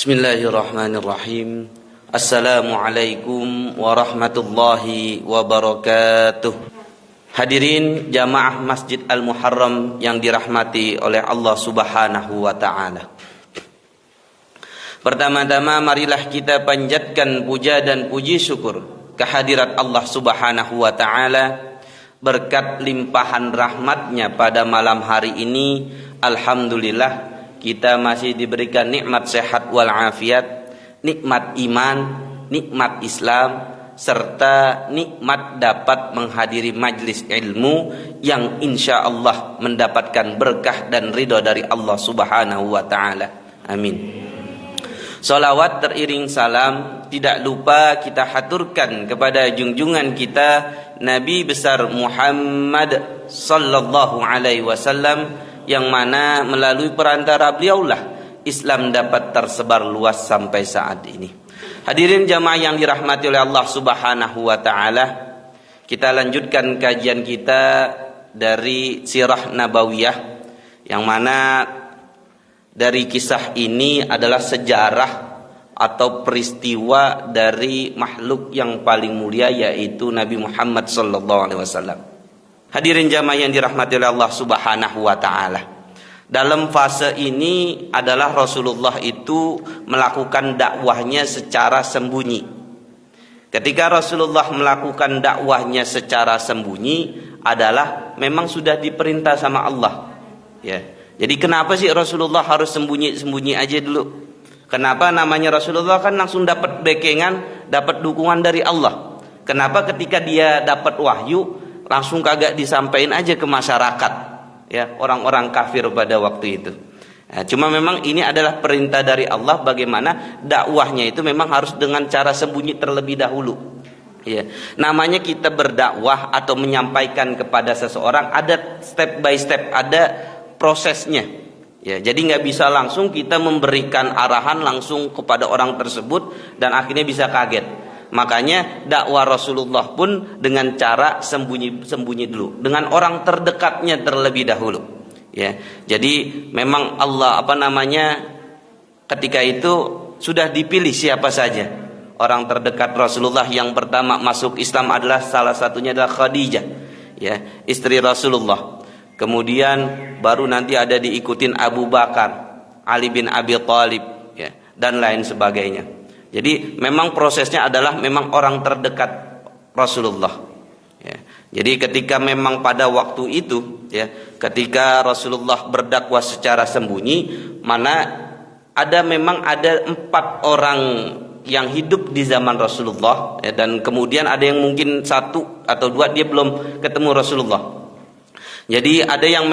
Bismillahirrahmanirrahim. Assalamualaikum warahmatullahi wabarakatuh. Hadirin jamaah Masjid Al-Muharram yang dirahmati oleh Allah Subhanahu wa taala. Pertama-tama marilah kita panjatkan puja dan puji syukur kehadirat Allah Subhanahu wa taala. Berkat limpahan rahmatnya pada malam hari ini, alhamdulillah kita masih diberikan nikmat sehat walafiat, nikmat iman, nikmat Islam, serta nikmat dapat menghadiri majlis ilmu yang insya Allah mendapatkan berkah dan ridho dari Allah Subhanahu wa taala. Amin. Salawat teriring salam tidak lupa kita haturkan kepada junjungan kita Nabi besar Muhammad sallallahu alaihi wasallam, yang mana melalui perantara beliaulah Islam dapat tersebar luas sampai saat ini. Hadirin jamaah yang dirahmati oleh Allah Subhanahu wa taala, kita lanjutkan kajian kita dari Sirah Nabawiyah, yang mana dari kisah ini adalah sejarah atau peristiwa dari makhluk yang paling mulia, yaitu Nabi Muhammad sallallahu alaihi wasallam. Hadirin jamaah yang dirahmati oleh Allah Subhanahu wa taala. Dalam fase ini adalah Rasulullah itu melakukan dakwahnya secara sembunyi. Ketika Rasulullah melakukan dakwahnya secara sembunyi adalah memang sudah diperintah sama Allah. Ya. Jadi kenapa sih Rasulullah harus sembunyi-sembunyi aja dulu? Kenapa namanya Rasulullah? Kan langsung dapat bekengan, dapat dukungan dari Allah. Kenapa ketika dia dapat wahyu langsung kagak disampaikan aja ke masyarakat, ya, orang-orang kafir pada waktu itu. Nah, cuma memang ini adalah perintah dari Allah, bagaimana dakwahnya itu memang harus dengan cara sembunyi terlebih dahulu. Ya, namanya kita berdakwah atau menyampaikan kepada seseorang ada step by step, ada prosesnya. Ya, jadi nggak bisa langsung kita memberikan arahan langsung kepada orang tersebut dan akhirnya bisa kaget. Makanya dakwah Rasulullah pun dengan cara sembunyi dulu, dengan orang terdekatnya terlebih dahulu. Ya, jadi memang Allah ketika itu sudah dipilih siapa saja orang terdekat Rasulullah. Yang pertama masuk Islam adalah salah satunya adalah Khadijah, ya, istri Rasulullah. Kemudian baru nanti ada diikutin Abu Bakar, Ali bin Abi Thalib, ya, dan lain sebagainya. Jadi memang prosesnya adalah memang orang terdekat Rasulullah. Ya. Jadi ketika memang pada waktu itu, ya, ketika Rasulullah berdakwah secara sembunyi, memang ada 4 orang yang hidup di zaman Rasulullah, ya, dan kemudian ada yang mungkin 1 atau 2 dia belum ketemu Rasulullah. Jadi ada yang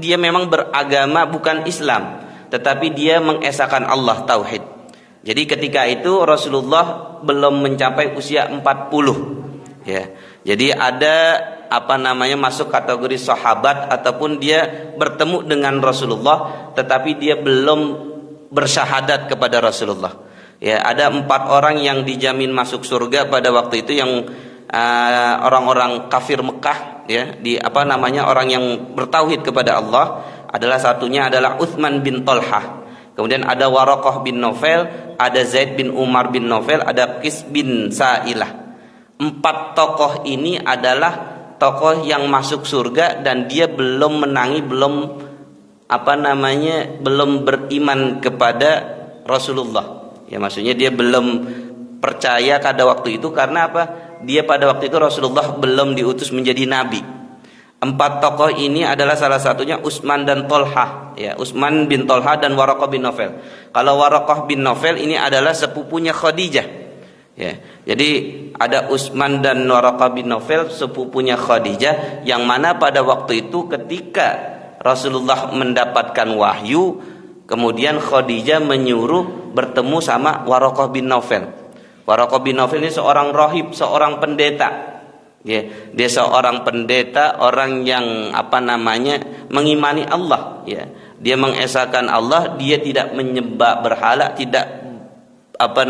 dia memang beragama bukan Islam, tetapi dia mengesahkan Allah, tauhid. Jadi ketika itu Rasulullah belum mencapai usia 40. Ya. Jadi ada masuk kategori sahabat ataupun dia bertemu dengan Rasulullah tetapi dia belum bersyahadat kepada Rasulullah. Ya, ada 4 orang yang dijamin masuk surga pada waktu itu, yang orang-orang kafir Mekah, ya, orang yang bertauhid kepada Allah, adalah satunya adalah Utsman bin Thalhah. Kemudian ada Waraqah bin Naufal, ada Zaid bin Umar bin Naufal, ada Qis bin Sa'ilah. 4 tokoh ini adalah tokoh yang masuk surga dan dia belum beriman kepada Rasulullah. Ya, maksudnya dia belum percaya pada waktu itu karena apa? Dia pada waktu itu Rasulullah belum diutus menjadi nabi. 4 tokoh ini adalah salah satunya Utsman dan Thalhah, ya, Utsman bin Thalhah dan Waraqah bin Naufal. Kalau Waraqah bin Naufal ini adalah sepupunya Khadijah. Ya. Jadi ada Utsman dan Waraqah bin Naufal sepupunya Khadijah, yang mana pada waktu itu ketika Rasulullah mendapatkan wahyu, kemudian Khadijah menyuruh bertemu sama Waraqah bin Naufal. Waraqah bin Naufal ini seorang rahib, seorang pendeta. Ya, dia seorang pendeta, orang yang mengimani Allah, ya. Dia mengesahkan Allah, dia tidak menyembah berhala, tidak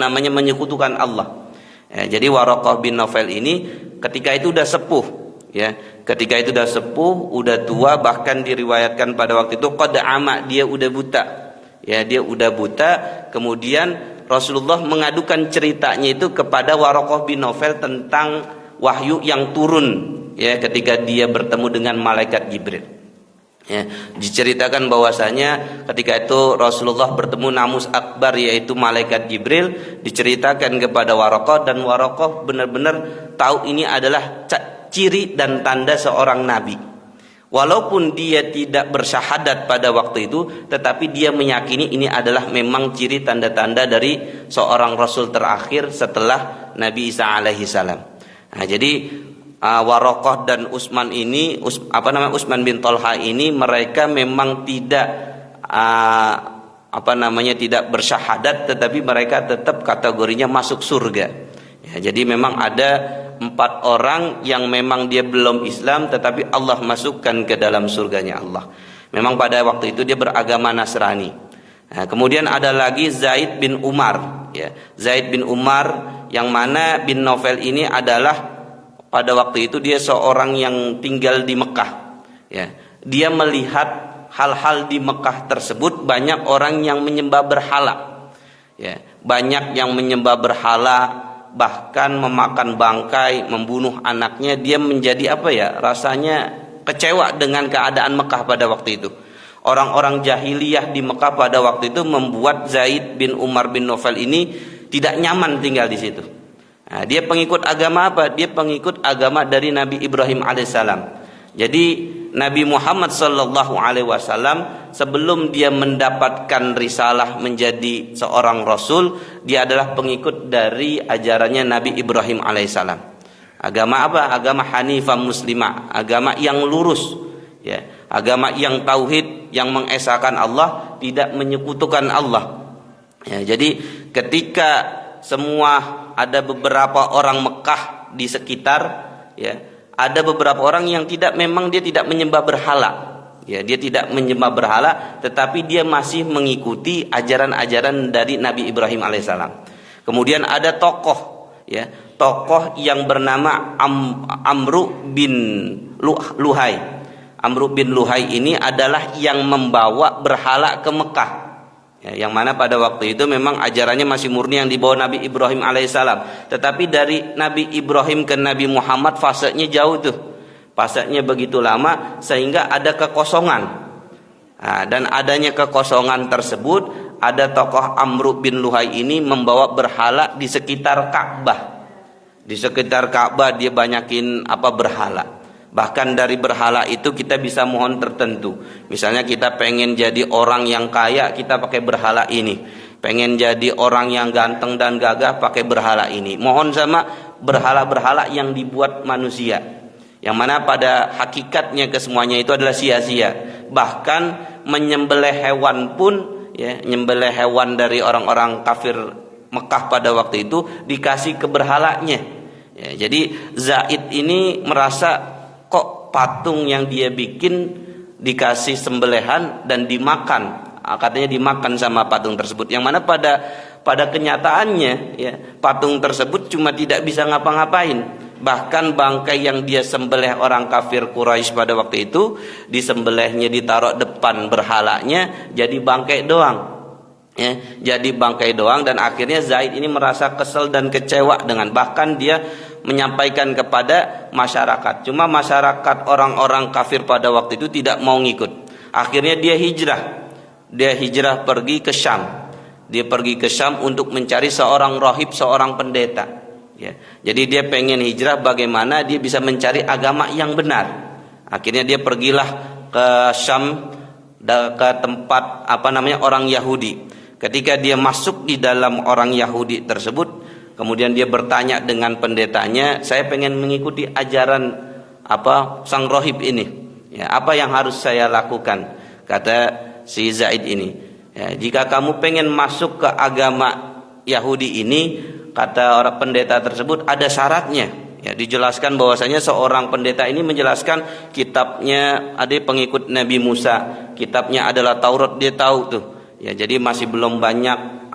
menyekutukan Allah. Ya, jadi Waraqah bin Naufal ini ketika itu udah sepuh, ya. Ketika itu udah sepuh, udah tua, bahkan diriwayatkan pada waktu itu qad ama, dia udah buta. ya dia udah buta. Kemudian Rasulullah mengadukan ceritanya itu kepada Waraqah bin Naufal tentang wahyu yang turun ya ketika dia bertemu dengan malaikat Jibril. Ya, diceritakan bahwasanya ketika itu Rasulullah bertemu Namus Akbar, yaitu malaikat Jibril. Diceritakan kepada Waraqah, dan Waraqah benar-benar tahu ini adalah ciri dan tanda seorang nabi. Walaupun dia tidak bersyahadat pada waktu itu, tetapi dia meyakini ini adalah memang ciri tanda-tanda dari seorang rasul terakhir setelah Nabi Isa alaihi salam. Nah, jadi Waraqah dan Utsman ini, Utsman bin Thalha ini, mereka memang tidak tidak bersyahadat, tetapi mereka tetap kategorinya masuk surga. Ya, jadi memang ada 4 orang yang memang dia belum Islam, tetapi Allah masukkan ke dalam surganya Allah. Memang pada waktu itu dia beragama Nasrani. Nah, kemudian ada lagi Zaid bin Umar. Ya, Zaid bin Umar, yang mana bin Naufal ini adalah pada waktu itu dia seorang yang tinggal di Mekah. Ya, dia melihat hal-hal di Mekah tersebut, banyak orang yang menyembah berhala. Ya, banyak yang menyembah berhala, bahkan memakan bangkai, membunuh anaknya. Dia menjadi rasanya kecewa dengan keadaan Mekah pada waktu itu. Orang-orang jahiliyah di Mekah pada waktu itu membuat Zaid bin Umar bin Naufal ini tidak nyaman tinggal di situ. Nah, dia pengikut agama apa? Dia pengikut agama dari Nabi Ibrahim alaihissalam. Jadi Nabi Muhammad sallallahu alaihi wasallam sebelum dia mendapatkan risalah menjadi seorang rasul, dia adalah pengikut dari ajarannya Nabi Ibrahim alaihissalam. Agama apa? Agama Hanifah Muslimah, agama yang lurus, ya, agama yang tauhid, yang mengesahkan Allah, tidak menyekutukan Allah. Ya, jadi ketika ada beberapa orang Mekah di sekitar, ya, ada beberapa orang yang memang dia tidak menyembah berhala. Ya, dia tidak menyembah berhala, tetapi dia masih mengikuti ajaran-ajaran dari Nabi Ibrahim alaihissalam. Kemudian ada tokoh yang bernama Amru bin Luhai. Amru bin Luhai ini adalah yang membawa berhala ke Mekah. Ya, yang mana pada waktu itu memang ajarannya masih murni yang dibawa Nabi Ibrahim alaihissalam. Tetapi dari Nabi Ibrahim ke Nabi Muhammad fasenya jauh tuh. Fasenya begitu lama sehingga ada kekosongan. Nah, dan adanya kekosongan tersebut, ada tokoh Amru bin Luhai ini membawa berhala di sekitar Ka'bah. Di sekitar Ka'bah dia banyakin berhala. Bahkan dari berhala itu kita bisa mohon tertentu. Misalnya kita pengen jadi orang yang kaya, kita pakai berhala ini. Pengen jadi orang yang ganteng dan gagah, pakai berhala ini. Mohon sama berhala-berhala yang dibuat manusia, yang mana pada hakikatnya kesemuanya itu adalah sia-sia. Bahkan menyembelih hewan pun, ya, menyembelih hewan dari orang-orang kafir Mekah pada waktu itu dikasih ke berhalanya. Ya, jadi Zaid ini merasa kok patung yang dia bikin dikasih sembelihan dan dimakan, katanya dimakan sama patung tersebut, yang mana pada kenyataannya, ya, patung tersebut cuma tidak bisa ngapa-ngapain. Bahkan bangkai yang dia sembelih orang kafir Quraisy pada waktu itu, disembelihnya ditaruh depan berhalanya, jadi bangkai doang. Ya, jadi bangkai doang. Dan akhirnya Zaid ini merasa kesel dan kecewa dengan, bahkan dia menyampaikan kepada masyarakat. Cuma masyarakat orang-orang kafir pada waktu itu tidak mau ngikut. Akhirnya dia hijrah pergi ke Syam. Dia pergi ke Syam untuk mencari seorang rahib, seorang pendeta. Ya, jadi dia pengen hijrah bagaimana dia bisa mencari agama yang benar. Akhirnya dia pergilah ke Syam, ke tempat orang Yahudi. Ketika dia masuk di dalam orang Yahudi tersebut, kemudian dia bertanya dengan pendetanya, saya pengen mengikuti ajaran sang rohib ini. Ya, apa yang harus saya lakukan? Kata si Zaid ini. Ya, jika kamu pengen masuk ke agama Yahudi ini, kata orang pendeta tersebut, ada syaratnya. Ya, dijelaskan bahwasanya seorang pendeta ini menjelaskan kitabnya ada pengikut Nabi Musa, kitabnya adalah Taurat, dia tahu tuh. Ya, jadi masih belum banyak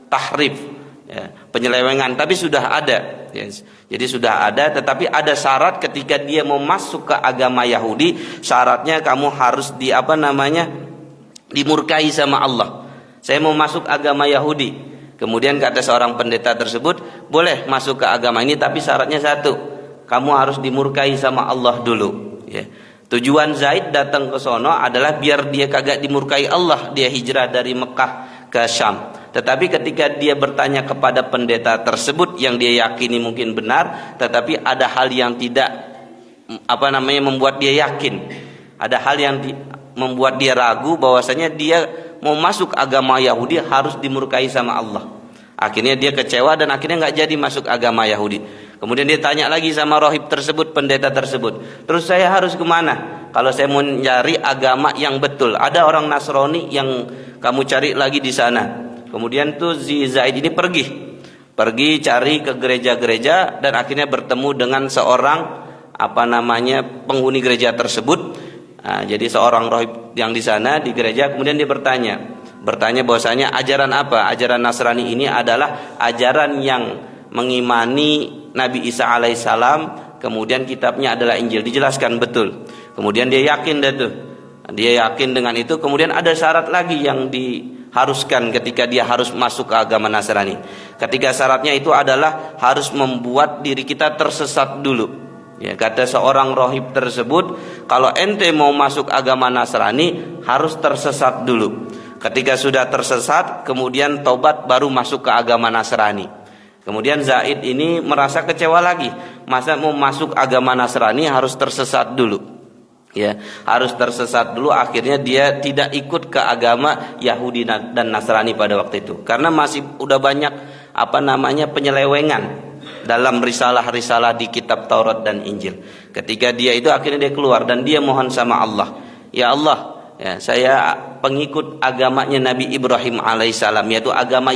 tahrif, ya, penyelewengan, tapi sudah ada. Ya, jadi sudah ada, tetapi ada syarat ketika dia mau masuk ke agama Yahudi, syaratnya kamu harus dimurkai sama Allah. Saya mau masuk agama Yahudi. Kemudian kata seorang pendeta tersebut, boleh masuk ke agama ini tapi syaratnya satu, kamu harus dimurkai sama Allah dulu. Ya. Tujuan Zaid datang ke sono adalah biar dia kagak dimurkai Allah. Dia hijrah dari Mekah ke Syam. Tetapi ketika dia bertanya kepada pendeta tersebut yang dia yakini mungkin benar, tetapi ada hal yang tidak membuat dia yakin. Ada hal yang membuat dia ragu bahwasanya dia mau masuk agama Yahudi harus dimurkai sama Allah. Akhirnya dia kecewa dan akhirnya nggak jadi masuk agama Yahudi. Kemudian dia tanya lagi sama rohib tersebut, pendeta tersebut. Terus saya harus kemana? Kalau saya mau mencari agama yang betul, ada orang Nasrani yang kamu cari lagi di sana. Kemudian tuh Zaid ini pergi cari ke gereja-gereja dan akhirnya bertemu dengan seorang penghuni gereja tersebut. Nah, jadi seorang rohib yang di sana di gereja, kemudian dia bertanya bahwasanya ajaran apa? Ajaran Nasrani ini adalah ajaran yang mengimani Nabi Isa alaihissalam, kemudian kitabnya adalah Injil. Dijelaskan betul. Kemudian dia yakin dengan itu. Kemudian ada syarat lagi yang diharuskan ketika dia harus masuk ke agama Nasrani. Ketika syaratnya itu adalah harus membuat diri kita tersesat dulu. Ya, kata seorang rohib tersebut, kalau ente mau masuk agama Nasrani harus tersesat dulu. Ketika sudah tersesat, kemudian taubat baru masuk ke agama Nasrani. Kemudian Zaid ini merasa kecewa lagi. Masa mau masuk agama Nasrani harus tersesat dulu. Ya, harus tersesat dulu. Akhirnya dia tidak ikut ke agama Yahudi dan Nasrani pada waktu itu. Karena masih udah banyak penyelewengan dalam risalah-risalah di kitab Taurat dan Injil. Ketika dia itu akhirnya dia keluar dan dia mohon sama Allah, ya Allah, ya, saya pengikut agamanya Nabi Ibrahim alaihissalam, yaitu agama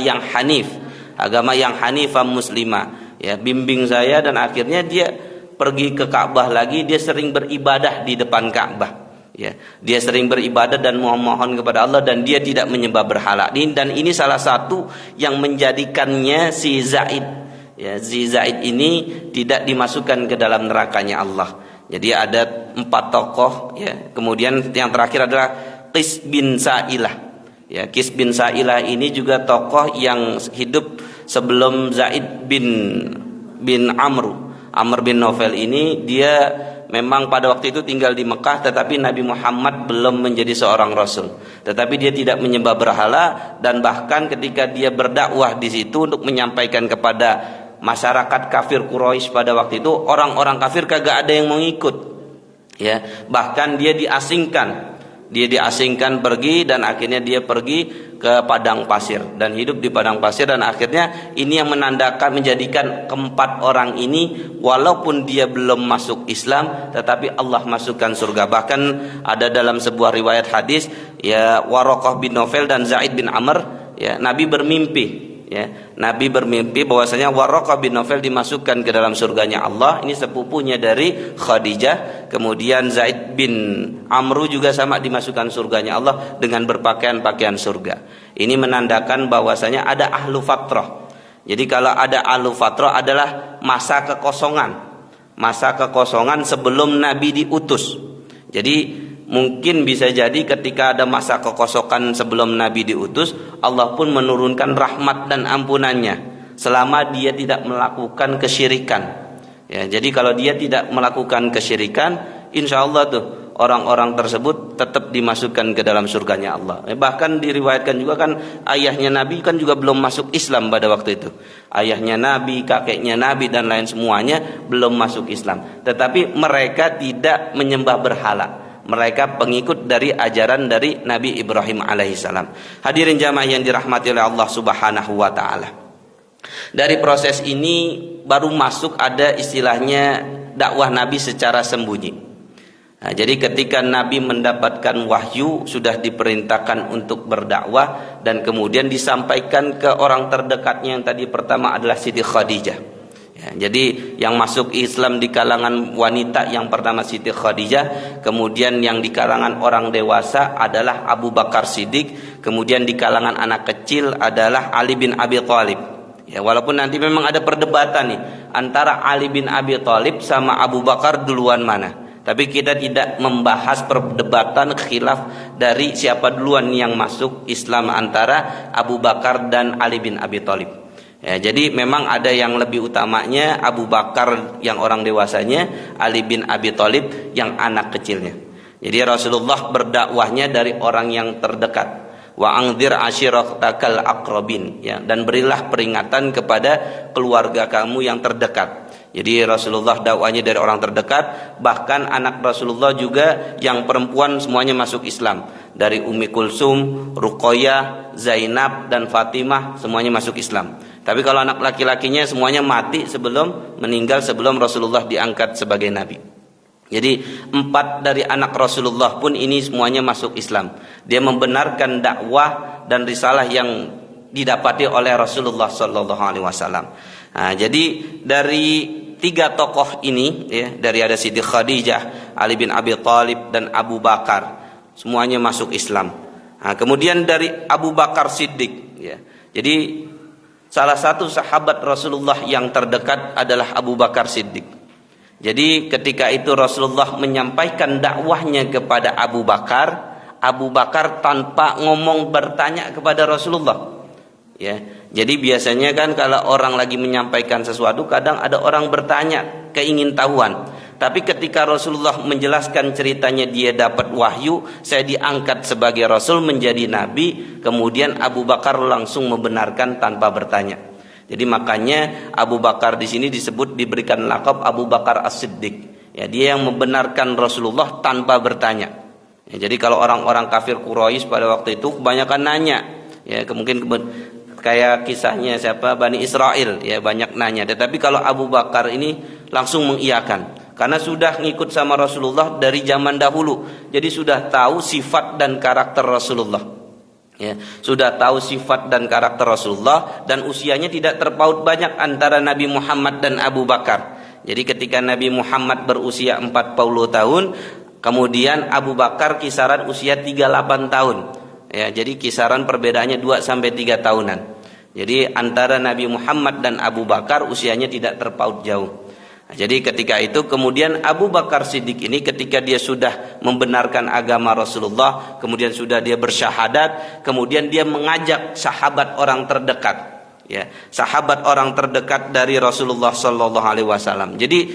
yang hanifah muslimah. Ya, bimbing saya. Dan akhirnya dia pergi ke Ka'bah lagi. Dia sering beribadah di depan Ka'bah. Ya, dia sering beribadah dan mohon kepada Allah dan dia tidak menyembah berhala. Dan ini salah satu yang menjadikannya si Zaid ini tidak dimasukkan ke dalam nerakanya Allah. Jadi ada 4 tokoh. Ya. Kemudian yang terakhir adalah Qis bin Sa'ilah. Ya, Qis bin Sa'ilah ini juga tokoh yang hidup sebelum Zaid bin Amr bin Naufal ini. Dia memang pada waktu itu tinggal di Mekah, tetapi Nabi Muhammad belum menjadi seorang Rasul. Tetapi dia tidak menyembah berhala dan bahkan ketika dia berdakwah di situ untuk menyampaikan kepada masyarakat kafir Quraisy pada waktu itu, orang-orang kafir kagak ada yang mau ikut. Ya, bahkan dia diasingkan pergi dan akhirnya dia pergi ke padang pasir dan hidup di padang pasir. Dan akhirnya ini yang menjadikan keempat orang ini walaupun dia belum masuk Islam tetapi Allah masukkan surga. Bahkan ada dalam sebuah riwayat hadis, ya, Waraqah bin Naufal dan Zaid bin Amr, ya, Nabi bermimpi bahwasanya Waraqah bin Naufal dimasukkan ke dalam surganya Allah. Ini sepupunya dari Khadijah. Kemudian Zaid bin Amru juga sama dimasukkan surganya Allah dengan berpakaian surga. Ini menandakan bahwasanya ada ahlu fatrah. Jadi kalau ada ahlu fatrah adalah masa kekosongan sebelum Nabi diutus. Jadi mungkin bisa jadi ketika ada masa kekosongan sebelum Nabi diutus, Allah pun menurunkan rahmat dan ampunannya selama dia tidak melakukan kesyirikan. Ya, jadi kalau dia tidak melakukan kesyirikan, insya Allah tuh orang-orang tersebut tetap dimasukkan ke dalam surganya Allah. Bahkan diriwayatkan juga kan ayahnya Nabi kan juga belum masuk Islam pada waktu itu. Ayahnya Nabi, kakeknya Nabi dan lain semuanya belum masuk Islam. Tetapi mereka tidak menyembah berhala. Mereka pengikut dari ajaran dari Nabi Ibrahim alaihissalam. Hadirin jamaah yang dirahmati oleh Allah subhanahu wa ta'ala. Dari proses ini baru masuk ada istilahnya dakwah Nabi secara sembunyi. Nah, jadi ketika Nabi mendapatkan wahyu sudah diperintahkan untuk berdakwah dan kemudian disampaikan ke orang terdekatnya yang tadi pertama adalah Siti Khadijah. Ya, jadi yang masuk Islam di kalangan wanita yang pertama Siti Khadijah, kemudian yang di kalangan orang dewasa adalah Abu Bakar Siddiq, kemudian di kalangan anak kecil adalah Ali bin Abi Thalib. Ya, walaupun nanti memang ada perdebatan nih antara Ali bin Abi Thalib sama Abu Bakar duluan mana. Tapi kita tidak membahas perdebatan khilaf dari siapa duluan yang masuk Islam antara Abu Bakar dan Ali bin Abi Thalib. Ya, jadi memang ada yang lebih utamanya Abu Bakar yang orang dewasanya, Ali bin Abi Thalib yang anak kecilnya. Jadi Rasulullah berdakwahnya dari orang yang terdekat. Wa angdzir ashiratakal aqrabin, ya, dan berilah peringatan kepada keluarga kamu yang terdekat. Jadi Rasulullah dakwahnya dari orang terdekat, bahkan anak Rasulullah juga yang perempuan semuanya masuk Islam. Dari Ummi Kulsum, Ruqayyah, Zainab dan Fatimah semuanya masuk Islam. Tapi kalau anak laki-lakinya semuanya mati sebelum meninggal, sebelum Rasulullah diangkat sebagai nabi. Jadi 4 dari anak Rasulullah pun ini semuanya masuk Islam. Dia membenarkan dakwah dan risalah yang didapati oleh Rasulullah sallallahu alaihi wasallam. Nah, jadi dari 3 tokoh ini, ya, dari ada Siti Khadijah, Ali bin Abi Thalib dan Abu Bakar, semuanya masuk Islam. Nah, kemudian dari Abu Bakar Siddiq, ya. Jadi salah satu sahabat Rasulullah yang terdekat adalah Abu Bakar Siddiq. Jadi ketika itu Rasulullah menyampaikan dakwahnya kepada Abu Bakar tanpa ngomong bertanya kepada Rasulullah. Ya, jadi biasanya kan kalau orang lagi menyampaikan sesuatu, kadang ada orang bertanya, keingintahuan. Tapi ketika Rasulullah menjelaskan ceritanya dia dapat wahyu, saya diangkat sebagai Rasul menjadi Nabi, kemudian Abu Bakar langsung membenarkan tanpa bertanya. Jadi makanya Abu Bakar di sini disebut diberikan lakab Abu Bakar As-Siddiq. Ya, dia yang membenarkan Rasulullah tanpa bertanya. Ya, jadi kalau orang-orang kafir Quraisy pada waktu itu kebanyakan nanya, ya mungkin kayak kisahnya siapa Bani Israel, ya banyak nanya. Tetapi kalau Abu Bakar ini langsung mengiyakan, karena sudah ngikut sama Rasulullah dari zaman dahulu. Jadi sudah tahu sifat dan karakter Rasulullah. Ya, sudah tahu sifat dan karakter Rasulullah, dan usianya tidak terpaut banyak antara Nabi Muhammad dan Abu Bakar. Jadi ketika Nabi Muhammad berusia 40 tahun, kemudian Abu Bakar kisaran usia 38 tahun. Ya, jadi kisaran perbedaannya 2 sampai 3 tahunan. Jadi antara Nabi Muhammad dan Abu Bakar usianya tidak terpaut jauh. Nah, jadi ketika itu kemudian Abu Bakar Siddiq ini ketika dia sudah membenarkan agama Rasulullah, kemudian sudah dia bersyahadat, kemudian dia mengajak sahabat orang terdekat, ya, sahabat orang terdekat dari Rasulullah sallallahu alaihi wasallam. Jadi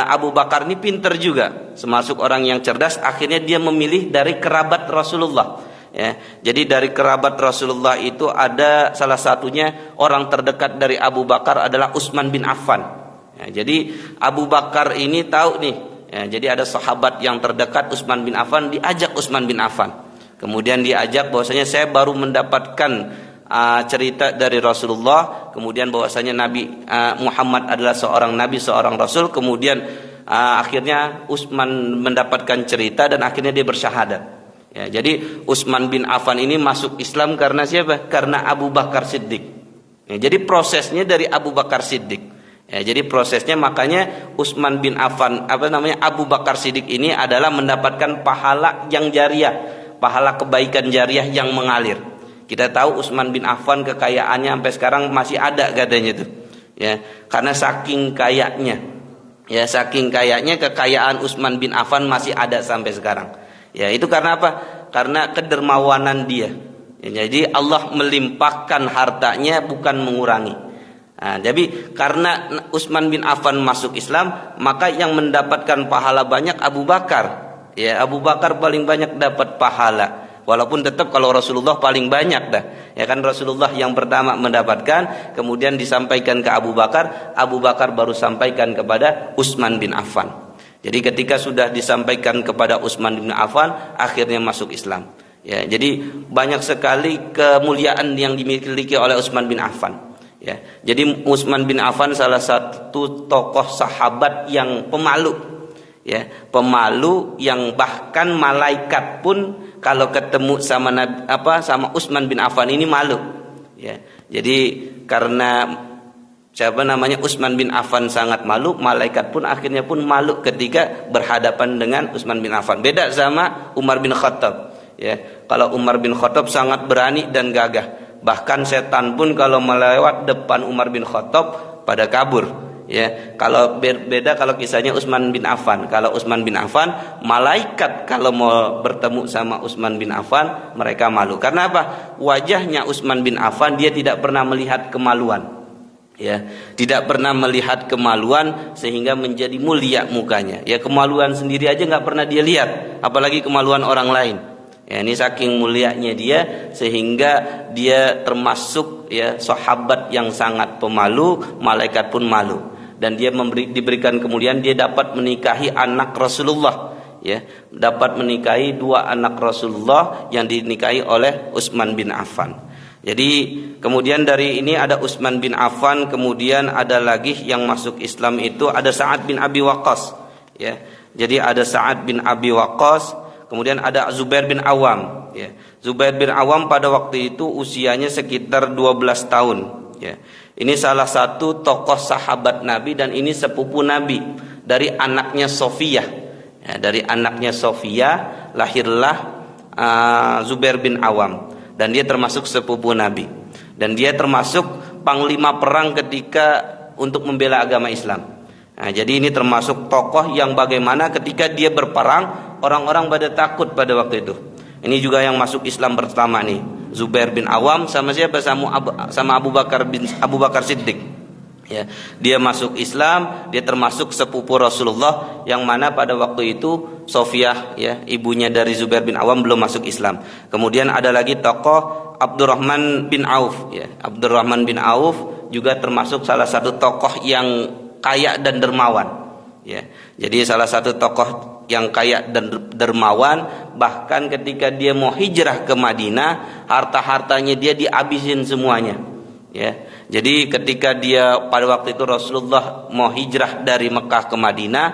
Abu Bakar ini pinter juga, termasuk orang yang cerdas. Akhirnya dia memilih dari kerabat Rasulullah. Ya, jadi dari kerabat Rasulullah itu ada salah satunya orang terdekat dari Abu Bakar adalah Utsman bin Affan. Ya, jadi Abu Bakar ini tahu nih, ya, jadi ada sahabat yang terdekat Utsman bin Affan, diajak Utsman bin Affan. Kemudian diajak bahwasanya saya baru mendapatkan cerita dari Rasulullah, kemudian bahwasanya Nabi Muhammad adalah seorang nabi, seorang rasul. Kemudian akhirnya Utsman mendapatkan cerita dan akhirnya dia bersyahadat. Ya, jadi Utsman bin Affan ini masuk Islam karena siapa? Karena Abu Bakar Siddiq. Ya, jadi prosesnya dari Abu Bakar Siddiq. Ya, jadi prosesnya makanya Utsman bin Affan Abu Bakar Siddiq ini adalah mendapatkan pahala yang jariah, pahala kebaikan jariah yang mengalir. Kita tahu Utsman bin Affan kekayaannya sampai sekarang masih ada katanya tuh. Ya, karena saking kayanya. Ya, saking kayanya kekayaan Utsman bin Affan masih ada sampai sekarang. Ya, itu karena apa? Karena kedermawanan dia. Ya, jadi Allah melimpahkan hartanya bukan mengurangi. Nah, jadi karena Utsman bin Affan masuk Islam, maka yang mendapatkan pahala banyak Abu Bakar. Ya, Abu Bakar paling banyak dapat pahala. Walaupun tetap kalau Rasulullah paling banyak dah. Ya kan Rasulullah yang pertama mendapatkan, kemudian disampaikan ke Abu Bakar baru sampaikan kepada Utsman bin Affan. Jadi ketika sudah disampaikan kepada Utsman bin Affan, akhirnya masuk Islam. Ya, jadi banyak sekali kemuliaan yang dimiliki oleh Utsman bin Affan. Ya, jadi Utsman bin Affan salah satu tokoh sahabat yang pemalu, ya, pemalu yang bahkan malaikat pun kalau ketemu sama sama Utsman bin Affan ini malu. Ya, jadi karena Utsman bin Affan sangat malu, malaikat pun akhirnya pun malu ketika berhadapan dengan Utsman bin Affan. Beda sama Umar bin Khattab. Ya, kalau Umar bin Khattab sangat berani dan gagah. Bahkan setan pun kalau melewat depan Umar bin Khattab pada kabur. Ya, kalau beda kalau kisahnya Utsman bin Affan. Kalau Utsman bin Affan, malaikat kalau mau bertemu sama Utsman bin Affan, mereka malu. Karena apa? Wajahnya Utsman bin Affan dia tidak pernah melihat kemaluan. Ya, tidak pernah melihat kemaluan sehingga menjadi mulia mukanya. Ya, kemaluan sendiri aja nggak pernah dia lihat, apalagi kemaluan orang lain. Ya, ini saking mulianya dia sehingga dia termasuk ya sahabat yang sangat pemalu, malaikat pun malu. Dan dia diberikan kemudian dia dapat menikahi anak Rasulullah, ya, dapat menikahi 2 anak Rasulullah yang dinikahi oleh Utsman bin Affan. Jadi kemudian dari ini ada Utsman bin Affan, kemudian ada lagi yang masuk Islam itu ada Sa'ad bin Abi Waqqas, ya. Jadi ada Sa'ad bin Abi Waqqas, kemudian ada Zubair bin Awam, ya. Zubair bin Awam pada waktu itu usianya sekitar 12 tahun, ya. Ini salah satu tokoh sahabat Nabi dan ini sepupu Nabi dari anaknya Sofiyah. Ya, dari anaknya Sofiyah lahirlah Zubair bin Awam dan dia termasuk sepupu Nabi dan dia termasuk panglima perang ketika untuk membela agama Islam. Nah, jadi ini termasuk tokoh yang bagaimana ketika dia berperang orang-orang pada takut pada waktu itu. Ini juga yang masuk Islam pertama nih, Zubair bin Awam sama siapa? Sama Abu Bakar Siddiq. Ya, dia masuk Islam, dia termasuk sepupu Rasulullah yang mana pada waktu itu Sofiyah, ya, ibunya dari Zubair bin Awam belum masuk Islam. Kemudian ada lagi tokoh Abdurrahman bin Auf, ya. Abdurrahman bin Auf juga termasuk salah satu tokoh yang kaya dan dermawan. Ya, jadi salah satu tokoh yang kaya dan dermawan, bahkan ketika dia mau hijrah ke Madinah, harta-hartanya dia dihabisin semuanya. Ya, jadi ketika dia pada waktu itu Rasulullah mau hijrah dari Mekah ke Madinah,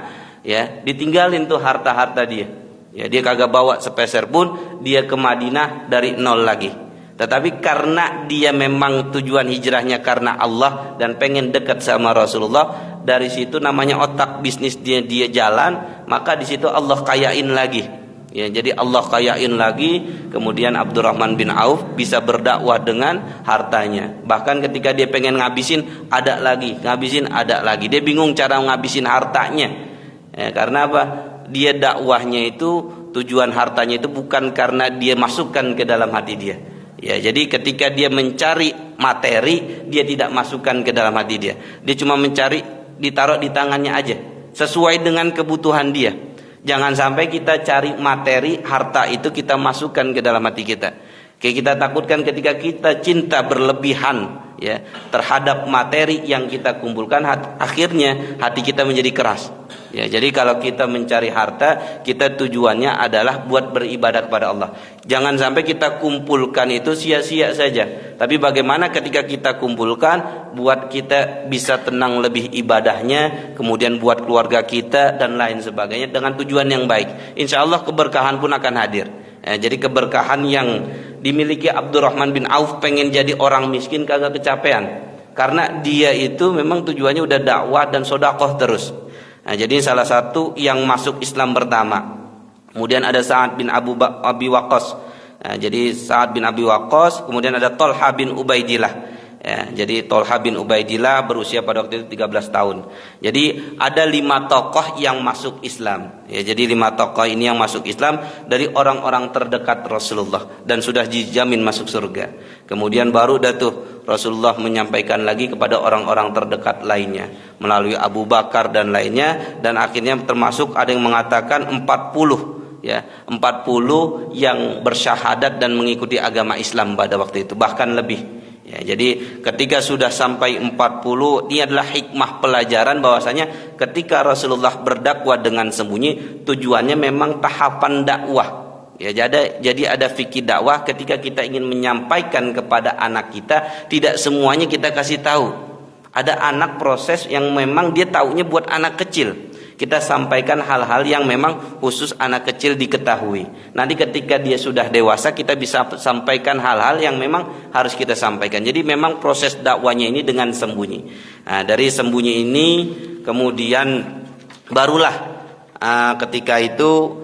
ya, ditinggalin tuh harta-harta dia. Ya, dia kagak bawa sepeser pun, dia ke Madinah dari nol lagi. Tetapi karena dia memang tujuan hijrahnya karena Allah dan pengen dekat sama Rasulullah, dari situ namanya otak bisnis dia jalan, maka di situ Allah kayain lagi. Ya, jadi Allah kayain lagi, kemudian Abdurrahman bin Auf bisa berdakwah dengan hartanya. Bahkan ketika dia pengen ngabisin, ada lagi, ngabisin ada lagi. Dia bingung cara ngabisin hartanya. Ya, karena apa? Dia dakwahnya itu tujuan hartanya itu bukan karena dia masukkan ke dalam hati dia. Ya, jadi ketika dia mencari materi, dia tidak masukkan ke dalam hati dia. Dia cuma mencari, ditaruh di tangannya aja, sesuai dengan kebutuhan dia. Jangan sampai kita cari materi, harta itu kita masukkan ke dalam hati kita. Kayak kita takutkan ketika kita cinta berlebihan, ya, terhadap materi yang kita kumpulkan, akhirnya hati kita menjadi keras. Ya, jadi kalau kita mencari harta, kita tujuannya adalah buat beribadah kepada Allah. Jangan sampai kita kumpulkan itu sia-sia saja. Tapi bagaimana ketika kita kumpulkan, buat kita bisa tenang lebih ibadahnya, kemudian buat keluarga kita dan lain sebagainya dengan tujuan yang baik. Insya Allah keberkahan pun akan hadir. Ya, jadi keberkahan yang dimiliki Abdurrahman bin Auf, pengen jadi orang miskin kagak kecapean. Karena dia itu memang tujuannya udah dakwah dan sodakoh terus. Nah, jadi salah satu yang masuk Islam pertama. Kemudian ada Sa'ad bin Abi Waqqas. Nah, jadi Sa'ad bin Abi Waqqas, kemudian ada Thalha bin Ubaidillah. Ya, jadi Thalha bin Ubaidillah berusia pada waktu itu 13 tahun. Jadi ada 5 tokoh yang masuk Islam. Ya, jadi 5 tokoh ini yang masuk Islam dari orang-orang terdekat Rasulullah dan sudah dijamin masuk surga. Kemudian baru tuh Rasulullah menyampaikan lagi kepada orang-orang terdekat lainnya melalui Abu Bakar dan lainnya, dan akhirnya termasuk ada yang mengatakan 40, ya, 40 yang bersyahadat dan mengikuti agama Islam pada waktu itu, bahkan lebih. Ya, jadi ketika sudah sampai 40, ini adalah hikmah pelajaran bahwasanya ketika Rasulullah berdakwah dengan sembunyi, tujuannya memang tahapan dakwah. Ya, jadi ada fikih dakwah ketika kita ingin menyampaikan kepada anak kita, tidak semuanya kita kasih tahu. Ada anak proses yang memang dia taunya buat anak kecil. Kita sampaikan hal-hal yang memang khusus anak kecil diketahui. Nanti ketika dia sudah dewasa, kita bisa sampaikan hal-hal yang memang harus kita sampaikan. Jadi memang proses dakwanya ini dengan sembunyi. Nah, dari sembunyi ini kemudian barulah ketika itu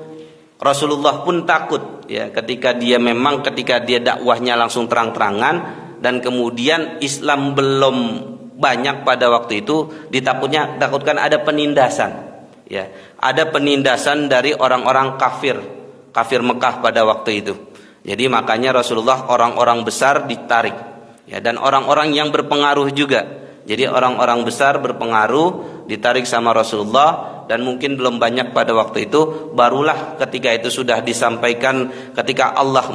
Rasulullah pun takut, ya, ketika dia dakwahnya langsung terang-terangan dan kemudian Islam belum banyak pada waktu itu ditakutkan ada penindasan. Ya, ada penindasan dari orang-orang kafir Mekah pada waktu itu. Jadi makanya Rasulullah orang-orang besar ditarik. Ya, dan orang-orang yang berpengaruh juga. Jadi orang-orang besar berpengaruh ditarik sama Rasulullah, dan mungkin belum banyak pada waktu itu. Barulah ketika itu sudah disampaikan, ketika Allah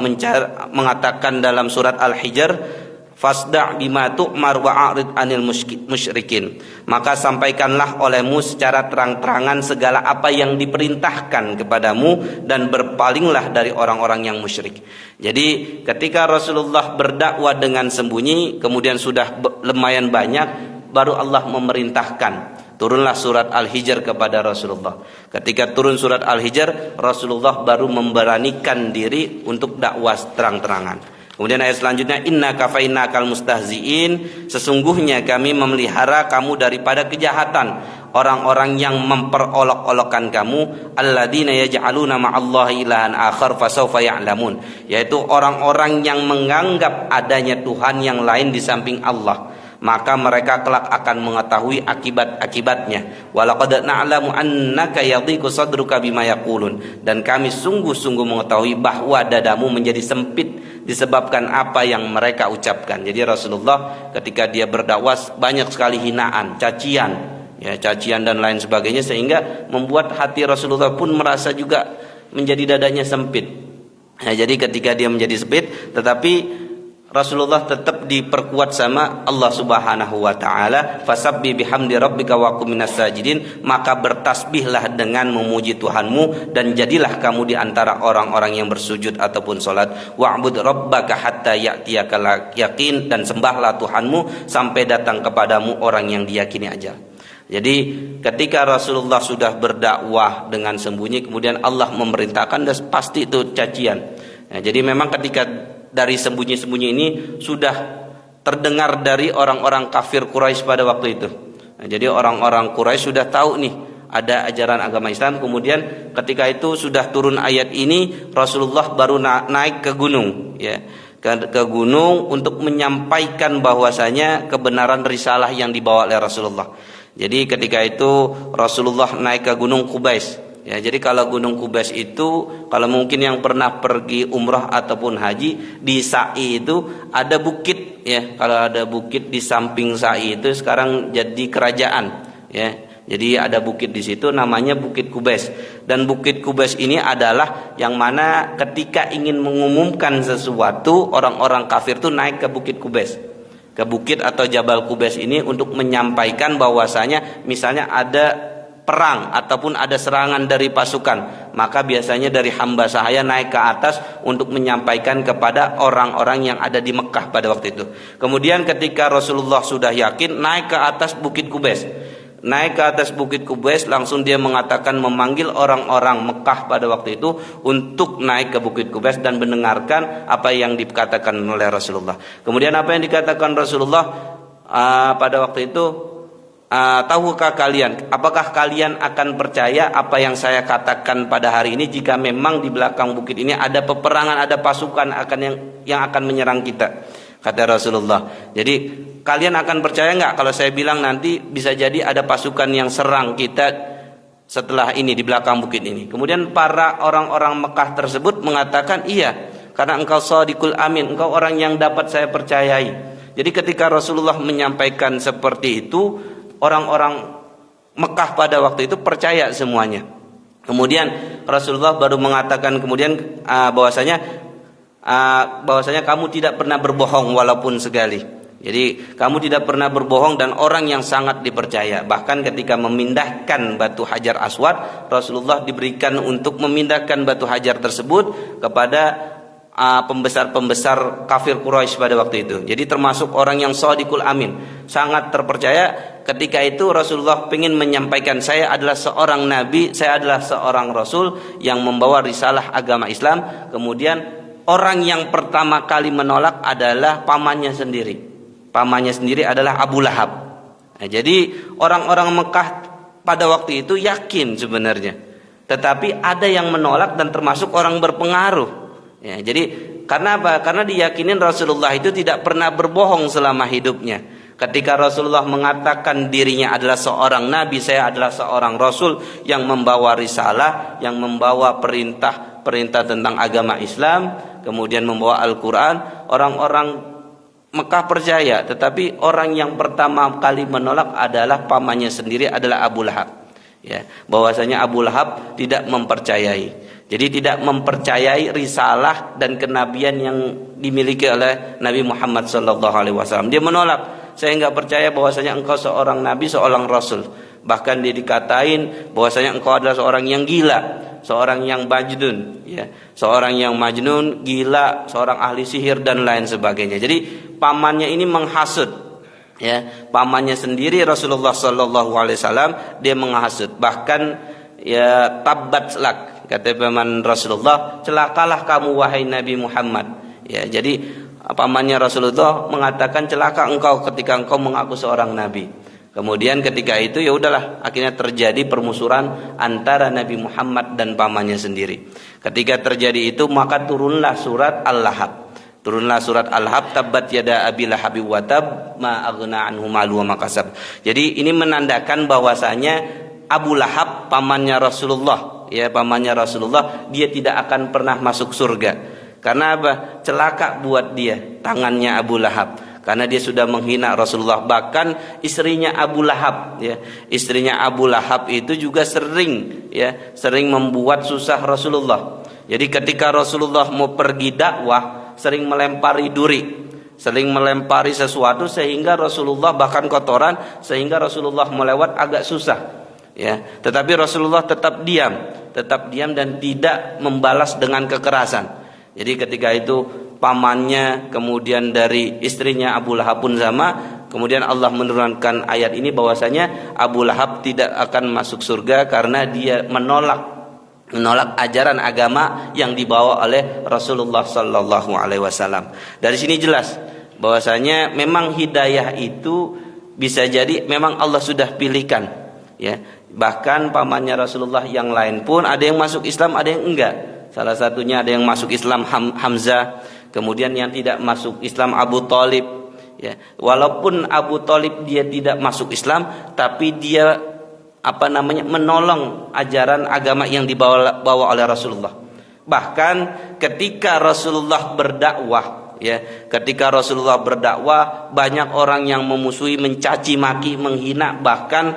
mengatakan dalam surat Al-Hijr, fasda' bima tu'mar wa'arid 'anil musyrikin. Maka sampaikanlah olehmu secara terang-terangan segala apa yang diperintahkan kepadamu, dan berpalinglah dari orang-orang yang musyrik. Jadi ketika Rasulullah berdakwah dengan sembunyi, kemudian sudah lumayan banyak, baru Allah memerintahkan, turunlah surat Al-Hijr kepada Rasulullah. Ketika turun surat Al-Hijr, Rasulullah baru memberanikan diri untuk dakwah terang-terangan. Kemudian ayat selanjutnya, inna kafainakal mustahziin, sesungguhnya kami memelihara kamu daripada kejahatan orang-orang yang memperolok-olokkan kamu, alladzina yaj'aluna ma'allahi ilahan akhar fasawfa ya'lamun, yaitu orang-orang yang menganggap adanya Tuhan yang lain di samping Allah, maka mereka kelak akan mengetahui akibat-akibatnya. Walaqad na'lamu annaka yadhiqu sadruka bima yaqulun, dan kami sungguh-sungguh mengetahui bahwa dadamu menjadi sempit disebabkan apa yang mereka ucapkan. Jadi Rasulullah ketika dia berdakwah banyak sekali hinaan, cacian dan lain sebagainya, sehingga membuat hati Rasulullah pun merasa juga menjadi dadanya sempit. Nah, jadi ketika dia menjadi sempit, tetapi Rasulullah tetap diperkuat sama Allah Subhanahu wa taala, fasabbih bihamdi rabbika wa qum minas sajidin, maka bertasbihlah dengan memuji Tuhanmu dan jadilah kamu di antara orang-orang yang bersujud ataupun salat. Wa'bud rabbaka hatta ya'tiyakal yaqin, dan sembahlah Tuhanmu sampai datang kepadamu orang yang diyakini ajal. Jadi ketika Rasulullah sudah berdakwah dengan sembunyi, kemudian Allah memerintahkan, dan pasti itu cacian. Nah, jadi memang ketika dari sembunyi-sembunyi ini sudah terdengar dari orang-orang kafir Quraisy pada waktu itu. Nah, jadi orang-orang Quraisy sudah tahu nih ada ajaran agama Islam. Kemudian ketika itu sudah turun ayat ini, Rasulullah baru naik ke gunung, ya, ke gunung untuk menyampaikan bahwasanya kebenaran risalah yang dibawa oleh Rasulullah. Jadi ketika itu Rasulullah naik ke Gunung Qubais. Ya, jadi kalau Gunung Qubais itu, kalau mungkin yang pernah pergi umrah ataupun haji, di Sa'i itu ada bukit, ya. Kalau ada bukit di samping Sa'i itu sekarang jadi kerajaan, ya. Jadi ada bukit di situ namanya Bukit Qubais. Dan Bukit Qubais ini adalah yang mana ketika ingin mengumumkan sesuatu, orang-orang kafir itu naik ke Bukit Qubais, ke bukit atau Jabal Qubais ini, untuk menyampaikan bahwasanya misalnya ada perang ataupun ada serangan dari pasukan, maka biasanya dari hamba sahaya naik ke atas untuk menyampaikan kepada orang-orang yang ada di Mekah pada waktu itu. Kemudian ketika Rasulullah sudah yakin, naik ke atas Bukit Qubais. Naik ke atas Bukit Qubais, langsung dia mengatakan, memanggil orang-orang Mekah pada waktu itu untuk naik ke Bukit Qubais dan mendengarkan apa yang dikatakan oleh Rasulullah. Kemudian apa yang dikatakan Rasulullah pada waktu itu, tahukah kalian, apakah kalian akan percaya apa yang saya katakan pada hari ini, jika memang di belakang bukit ini ada peperangan, ada pasukan yang akan menyerang kita, kata Rasulullah. Jadi kalian akan percaya nggak kalau saya bilang nanti bisa jadi ada pasukan yang serang kita setelah ini di belakang bukit ini? Kemudian para orang-orang Mekah tersebut mengatakan, iya, karena engkau shadiqul amin, engkau orang yang dapat saya percayai. Jadi ketika Rasulullah menyampaikan seperti itu, orang-orang Mekah pada waktu itu percaya semuanya. Kemudian Rasulullah baru mengatakan kemudian bahwasanya kamu tidak pernah berbohong walaupun sekali. Jadi kamu tidak pernah berbohong dan orang yang sangat dipercaya. Bahkan ketika memindahkan batu Hajar Aswad, Rasulullah diberikan untuk memindahkan batu Hajar tersebut kepada pembesar-pembesar kafir Quraisy pada waktu itu. Jadi termasuk orang yang shadiqul amin, sangat terpercaya. Ketika itu Rasulullah ingin menyampaikan, saya adalah seorang nabi, saya adalah seorang rasul yang membawa risalah agama Islam. Kemudian orang yang pertama kali menolak adalah pamannya sendiri. Pamannya sendiri adalah Abu Lahab. Nah, jadi orang-orang Mekah pada waktu itu yakin sebenarnya, tetapi ada yang menolak dan termasuk orang berpengaruh. Ya, jadi karena apa? Karena diyakinin Rasulullah itu tidak pernah berbohong selama hidupnya. Ketika Rasulullah mengatakan dirinya adalah seorang nabi, saya adalah seorang rasul yang membawa risalah, yang membawa perintah tentang agama Islam, kemudian membawa Al-Quran, orang-orang Mekah percaya. Tetapi orang yang pertama kali menolak adalah pamannya sendiri, adalah Abu Lahab. Ya, bahwasanya Abu Lahab tidak mempercayai. Jadi tidak mempercayai risalah dan kenabian yang dimiliki oleh Nabi Muhammad SAW. Dia menolak. Saya enggak percaya bahwasanya engkau seorang nabi, seorang rasul. Bahkan dia dikatain bahwasanya engkau adalah seorang yang gila, seorang yang majnun, ya, seorang yang majnun, gila, seorang ahli sihir dan lain sebagainya. Jadi pamannya ini menghasut, ya, pamannya sendiri Rasulullah SAW dia menghasut. Bahkan ya, tabbat lak, kata paman Rasulullah, celakalah kamu wahai Nabi Muhammad. Ya, jadi pamannya Rasulullah mengatakan celaka engkau ketika engkau mengaku seorang nabi. Kemudian ketika itu ya udahlah, akhirnya terjadi permusuhan antara Nabi Muhammad dan pamannya sendiri. Ketika terjadi itu maka turunlah surat Al-Lahab. Turunlah surat Al-Lahab, tabbat yada abi lahabi wa tab ma aghna anhu malu wa makasab. Jadi ini menandakan bahwasanya Abu Lahab pamannya Rasulullah, ya, pamannya Rasulullah, dia tidak akan pernah masuk surga. Karena apa? Celaka buat dia tangannya Abu Lahab, karena dia sudah menghina Rasulullah. Bahkan istrinya Abu Lahab, ya, istrinya Abu Lahab itu juga sering membuat susah Rasulullah. Jadi ketika Rasulullah mau pergi dakwah, sering melempari duri, sering melempari sesuatu sehingga Rasulullah, bahkan kotoran, sehingga Rasulullah melewat agak susah. Ya, tetapi Rasulullah tetap diam dan tidak membalas dengan kekerasan. Jadi ketika itu pamannya, kemudian dari istrinya Abu Lahab pun sama. Kemudian Allah menurunkan ayat ini bahwasanya Abu Lahab tidak akan masuk surga karena dia menolak ajaran agama yang dibawa oleh Rasulullah sallallahu alaihi wasallam. Dari sini jelas bahwasanya memang hidayah itu bisa jadi memang Allah sudah pilihkan, ya. Bahkan pamannya Rasulullah yang lain pun ada yang masuk Islam, ada yang enggak. Salah satunya ada yang masuk Islam Hamzah, kemudian yang tidak masuk Islam Abu Thalib, ya. Walaupun Abu Thalib dia tidak masuk Islam, tapi dia menolong ajaran agama yang dibawa oleh Rasulullah. Bahkan ketika Rasulullah berdakwah, ya, ketika Rasulullah berdakwah, banyak orang yang memusuhi, mencaci maki, menghina, bahkan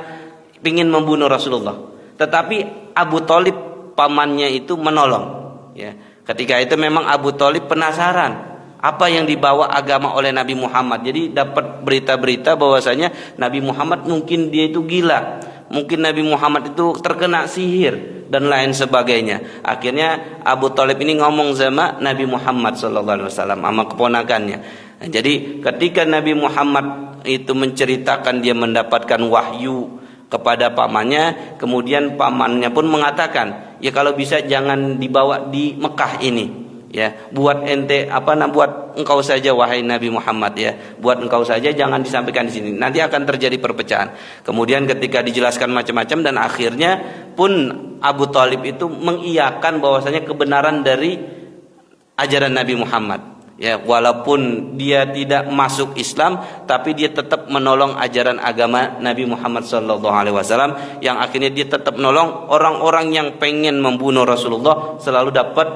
ingin membunuh Rasulullah. Tetapi Abu Thalib pamannya itu menolong. Ya, ketika itu memang Abu Thalib penasaran apa yang dibawa agama oleh Nabi Muhammad. Jadi dapat berita-berita bahwasanya Nabi Muhammad mungkin dia itu gila, mungkin Nabi Muhammad itu terkena sihir dan lain sebagainya. Akhirnya Abu Thalib ini ngomong sama Nabi Muhammad SAW, sama keponakannya. Nah, jadi ketika Nabi Muhammad itu menceritakan dia mendapatkan wahyu kepada pamannya, kemudian pamannya pun mengatakan, ya kalau bisa jangan dibawa di Mekah ini, ya, buat ente buat engkau saja wahai Nabi Muhammad, ya, buat engkau saja, jangan disampaikan di sini, nanti akan terjadi perpecahan. Kemudian ketika dijelaskan macam-macam dan akhirnya pun Abu Thalib itu mengiyakan bahwasanya kebenaran dari ajaran Nabi Muhammad. Ya, walaupun dia tidak masuk Islam, tapi dia tetap menolong ajaran agama Nabi Muhammad SAW, yang akhirnya dia tetap menolong orang-orang yang pengen membunuh Rasulullah. Selalu dapat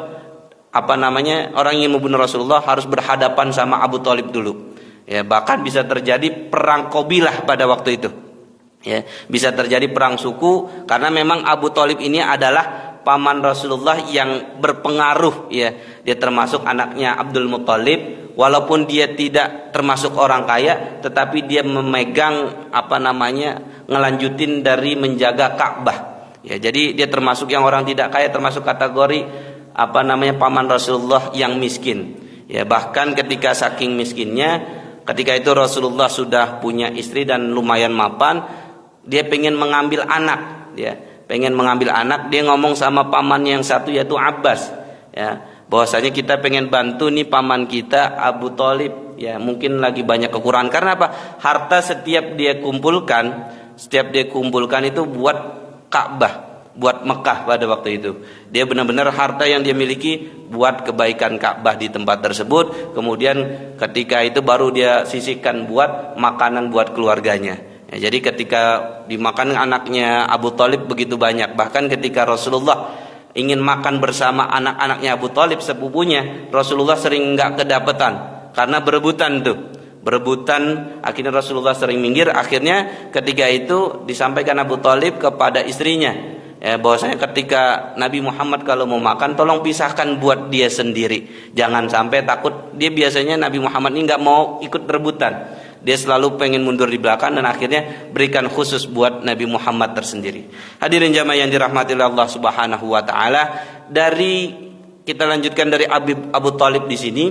orang yang membunuh Rasulullah harus berhadapan sama Abu Thalib dulu. Ya, bahkan bisa terjadi perang Qabilah pada waktu itu. Ya, bisa terjadi perang suku karena memang Abu Thalib ini adalah paman Rasulullah yang berpengaruh, ya. Dia termasuk anaknya Abdul Muthalib, walaupun dia tidak termasuk orang kaya, tetapi dia memegang ngelanjutin dari menjaga Ka'bah. Ya, jadi dia termasuk yang orang tidak kaya, termasuk kategori paman Rasulullah yang miskin. Ya, bahkan ketika saking miskinnya, ketika itu Rasulullah sudah punya istri dan lumayan mapan, dia pengen mengambil anak, ya. Pengen mengambil anak, dia ngomong sama paman yang satu yaitu Abbas, ya, bahwasanya kita pengen bantu nih paman kita Abu Thalib, ya, mungkin lagi banyak kekurangan. Karena apa? Harta setiap dia kumpulkan itu buat Ka'bah, buat Mekah pada waktu itu. Dia benar-benar harta yang dia miliki buat kebaikan Ka'bah di tempat tersebut. Kemudian ketika itu baru dia sisihkan buat makanan buat keluarganya. Ya, jadi ketika dimakan anaknya Abu Thalib begitu banyak. Bahkan ketika Rasulullah ingin makan bersama anak-anaknya Abu Thalib sepupunya, Rasulullah sering nggak kedapetan karena berebutan tuh. Berebutan, akhirnya Rasulullah sering minggir. Akhirnya ketika itu disampaikan Abu Thalib kepada istrinya, ya, bahwasanya ketika Nabi Muhammad kalau mau makan tolong pisahkan buat dia sendiri, jangan sampai takut. Dia biasanya Nabi Muhammad ini nggak mau ikut rebutan, dia selalu pengen mundur di belakang, dan akhirnya berikan khusus buat Nabi Muhammad tersendiri. Hadirin jamaah yang dirahmati Allah Subhanahu wa taala, dari kita lanjutkan dari Abu Thalib di sini,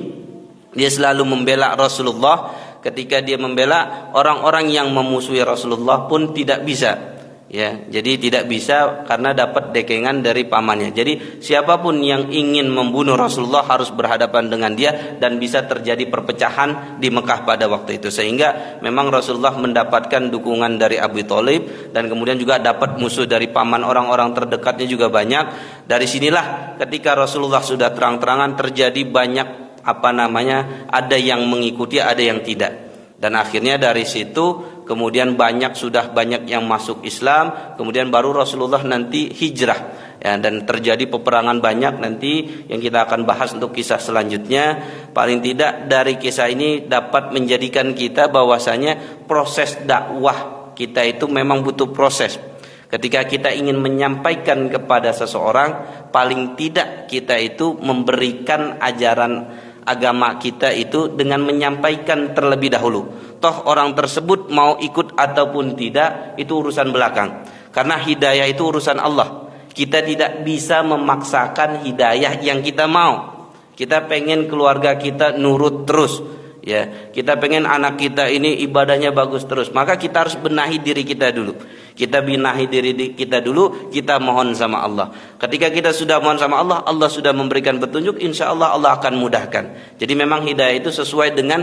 dia selalu membela Rasulullah. Ketika dia membela orang-orang yang memusuhi Rasulullah pun tidak bisa. Ya, jadi tidak bisa karena dapat dekengan dari pamannya. Jadi siapapun yang ingin membunuh Rasulullah harus berhadapan dengan dia, dan bisa terjadi perpecahan di Mekah pada waktu itu. Sehingga memang Rasulullah mendapatkan dukungan dari Abu Thalib, dan kemudian juga dapat musuh dari paman, orang-orang terdekatnya juga banyak. Dari sinilah ketika Rasulullah sudah terang-terangan terjadi banyak ada yang mengikuti, ada yang tidak. Dan akhirnya dari situ kemudian sudah banyak yang masuk Islam. Kemudian baru Rasulullah nanti hijrah, ya, dan terjadi peperangan banyak nanti yang kita akan bahas untuk kisah selanjutnya. Paling tidak dari kisah ini dapat menjadikan kita bahwasanya proses dakwah kita itu memang butuh proses. Ketika kita ingin menyampaikan kepada seseorang, paling tidak kita itu memberikan ajaran agama kita itu dengan menyampaikan terlebih dahulu. Toh orang tersebut mau ikut ataupun tidak itu urusan belakang. Karena hidayah itu urusan Allah. Kita tidak bisa memaksakan hidayah yang kita mau. Kita pengen keluarga kita nurut terus, ya. Kita pengen anak kita ini ibadahnya bagus terus. Maka kita harus benahi diri kita dulu. Kita benahi diri kita dulu, kita mohon sama Allah. Ketika kita sudah mohon sama Allah, Allah sudah memberikan petunjuk, insya Allah Allah akan mudahkan. Jadi memang hidayah itu sesuai dengan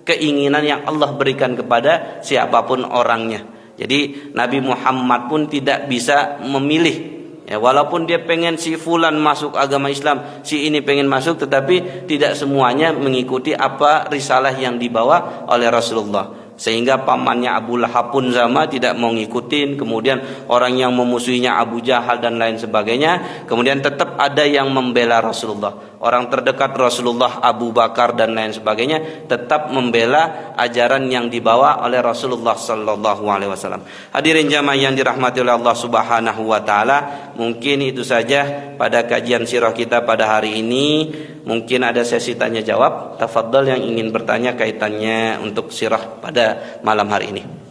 keinginan yang Allah berikan kepada siapapun orangnya. Jadi Nabi Muhammad pun tidak bisa memilih, ya, walaupun dia pengen si fulan masuk agama Islam, si ini pengen masuk, tetapi tidak semuanya mengikuti apa risalah yang dibawa oleh Rasulullah. Sehingga pamannya Abu Lahab pun sama, tidak mau ngikutin. Kemudian orang yang memusuhinya Abu Jahal dan lain sebagainya. Kemudian tetap ada yang membela Rasulullah. Orang terdekat Rasulullah Abu Bakar dan lain sebagainya tetap membela ajaran yang dibawa oleh Rasulullah sallallahu alaihi wasallam. Hadirin jamaah yang dirahmati oleh Allah Subhanahu wa taala, mungkin itu saja pada kajian sirah kita pada hari ini. Mungkin ada sesi tanya jawab. Tafadhal yang ingin bertanya kaitannya untuk sirah pada malam hari ini.